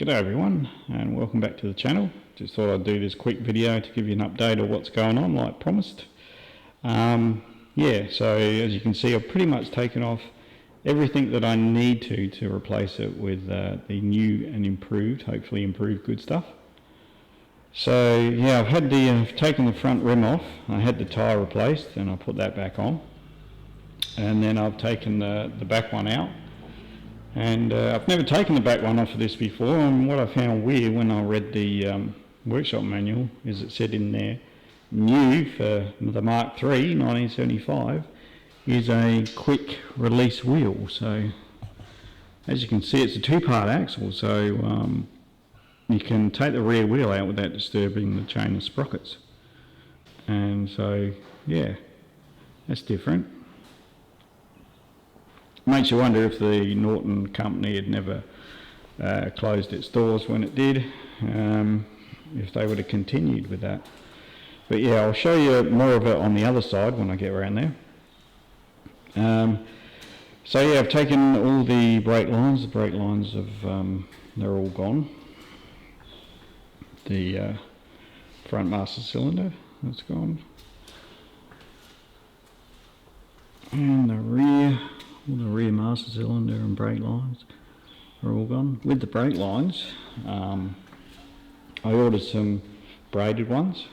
G'day everyone, and welcome back to the channel. Just thought I'd do this quick video to give you an update of what's going on like promised. So as you can see, I've pretty much taken off everything that I need to replace it with the new and improved, hopefully improved good stuff. So yeah, I've taken the front rim off. I had the tyre replaced and I put that back on, and then I've taken the back one out. And I've never taken the back one off of this before, and what I found weird when I read the workshop manual is it said in there, new for the Mark III 1975 is a quick release wheel. So as you can see, it's a two-part axle, so you can take the rear wheel out without disturbing the chain of sprockets. And so yeah, that's different. Makes you wonder if the Norton company had never closed its doors when it did, if they would have continued with that. But yeah, I'll show you more of it on the other side when I get around there. So yeah, I've taken all the brake lines. The brake lines they're all gone. The front master cylinder, that's gone. And the rear. All the rear master cylinder and brake lines are all gone. With the brake lines, I ordered some braided ones,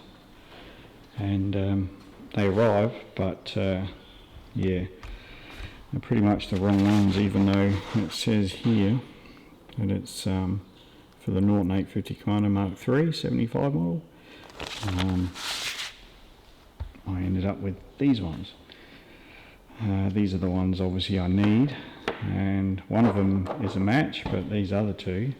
and they arrived, but yeah, they're pretty much the wrong ones, even though it says here that it's for the Norton 850 Commando Mark III 75 model. I ended up with these ones. These are the ones obviously I need, and one of them is a match, but these other two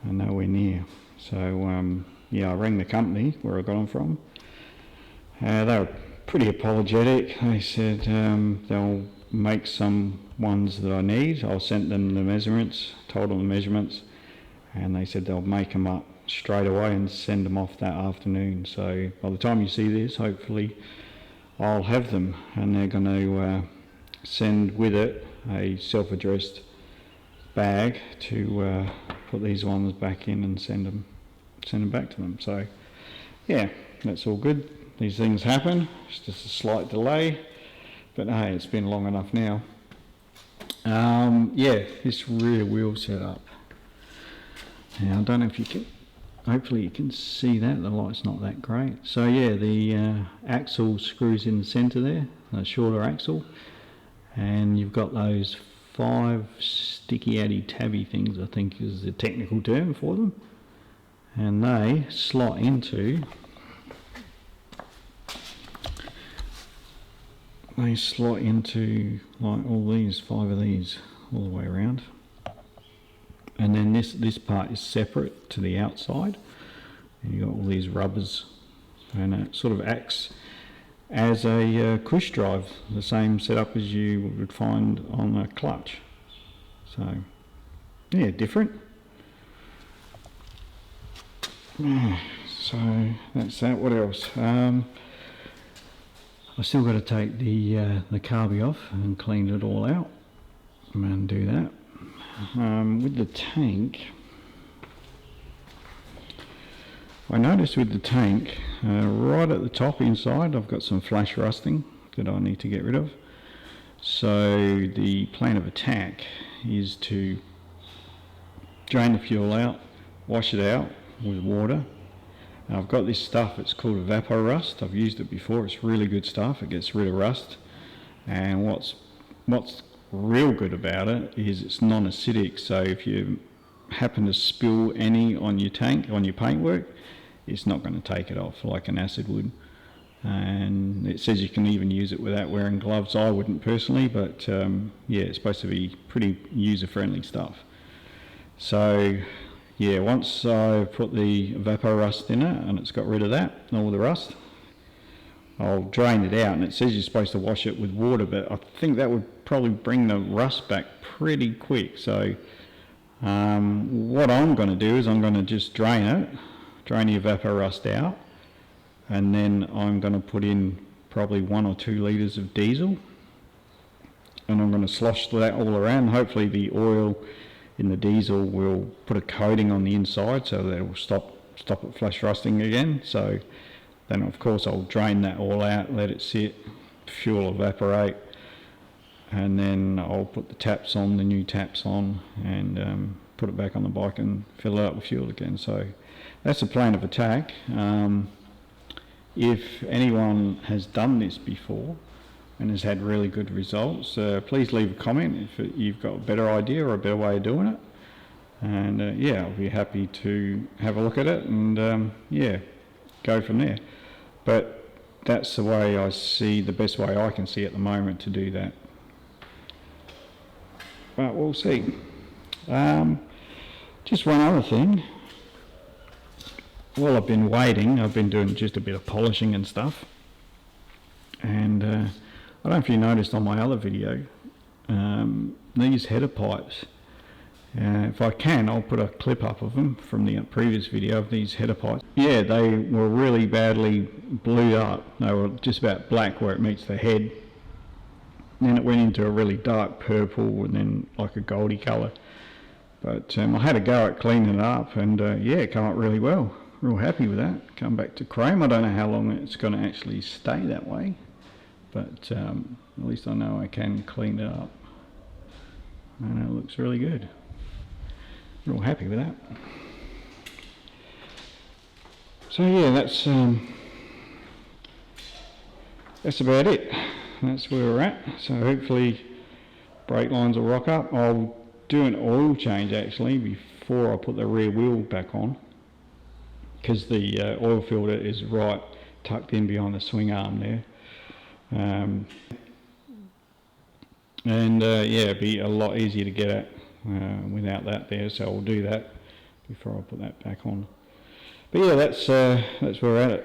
are nowhere near. So yeah, I rang the company where I got them from. They were pretty apologetic. They said they'll make some ones that I need. I sent them the measurements, told them the measurements, and they said they'll make them up straight away and send them off that afternoon. So by the time you see this, hopefully I'll have them, and they're going to send with it a self-addressed bag to put these ones back in and send them back to them. So yeah, that's all good. These things happen. It's just a slight delay, but hey, it's been long enough now. Yeah, this rear wheel setup. Now I don't know if you can. Hopefully you can see that, the light's not that great. So yeah, the axle screws in the centre there, a shorter axle, and you've got those 5 sticky addy tabby things, I think is the technical term for them, and they slot into like all these, 5 of these all the way around. And then this part is separate to the outside, and you've got all these rubbers, and it sort of acts as a push drive, the same setup as you would find on a clutch. So yeah, different. Yeah, so that's that. What else? I still got to take the carby off and clean it all out and do that. With the tank, I noticed with the tank, right at the top inside, I've got some flash rusting that I need to get rid of. So the plan of attack is to drain the fuel out, wash it out with water. Now I've got this stuff, it's called Evapor Rust. I've used it before, it's really good stuff, it gets rid of rust. And what's real good about it is it's non-acidic, so if you happen to spill any on your tank, on your paintwork, it's not going to take it off like an acid would. And it says you can even use it without wearing gloves. I wouldn't personally, but yeah, it's supposed to be pretty user-friendly stuff. So yeah, once I put the Evapor Rust in it and it's got rid of that, all the rust, I'll drain it out, and it says you're supposed to wash it with water, but I think that would probably bring the rust back pretty quick. So what I'm going to do is I'm going to just drain the Evapor Rust out, and then I'm going to put in probably 1 or 2 litres of diesel, and I'm going to slosh that all around. Hopefully the oil in the diesel, we'll put a coating on the inside so that it will stop it flash rusting again. So then of course I'll drain that all out, let it sit, fuel evaporate, and then I'll put the taps on, the new taps on, and put it back on the bike and fill it up with fuel again. So that's the plan of attack. If anyone has done this before and has had really good results, please leave a comment if you've got a better idea or a better way of doing it, and yeah, I'll be happy to have a look at it and yeah, go from there. But that's the way I see, the best way I can see at the moment to do that, but we'll see. Just one other thing. While I've been waiting, I've been doing just a bit of polishing and stuff, and I don't know if you noticed on my other video, these header pipes, if I can, I'll put a clip up of them from the previous video of these header pipes. Yeah, they were really badly blued up. They were just about black where it meets the head, then it went into a really dark purple and then like a goldy colour. But I had a go at cleaning it up, and yeah, it came up really well. Real happy with that. Come back to chrome. I don't know how long it's going to actually stay that way, but at least I know I can clean it up, and it looks really good. Real happy with that. So yeah, that's about it. That's where we're at. So hopefully brake lines will rock up. I'll do an oil change actually before I put the rear wheel back on, because the oil filter is right tucked in behind the swing arm there, and yeah, it'd be a lot easier to get at without that there, so I'll do that before I put that back on. But yeah, that's where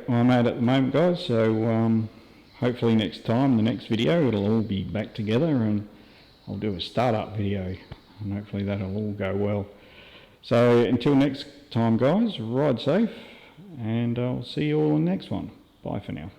I'm at the moment, guys. So hopefully next time, the next video, it'll all be back together, and I'll do a startup video, and hopefully that'll all go well. So until next time, guys, ride safe, and I'll see you all in the next one. Bye for now.